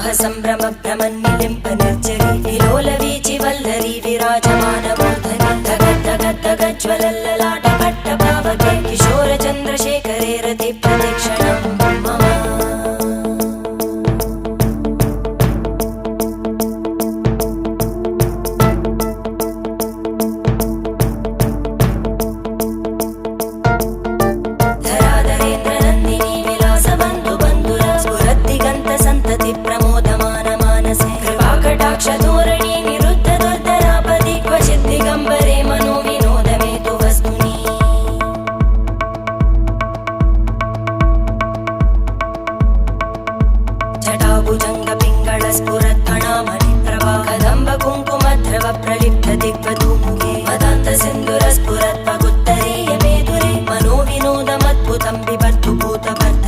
प्रवाह संभ्रम भ्रमन्निलिम्ब निर्जरी विलोलवीचि वल्लरी विराजमानमूर्धनि धगद्धगद्धगज्ज्वलल्ललाट पट्टपावके किशोर चन्द्रशेखरे रति प्रतीक्षणं मम धोरणी निरुद्ध दुर्धरापदि क्वचित् दिगम्बरे मनो विनोदमे तु वस्तुनि जटाभुजङ्ग पिङ्गळ स्फुरत्फणामणि प्रभा कदम्ब कुङ्कुमद्रव प्रलिप्त दिग्वधूमुखे मदान्त सिन्धुर स्फुरत्पगुत्तरीय मेदुरे मनो विनोदमद्भुतं बिभर्तु भूतभर्त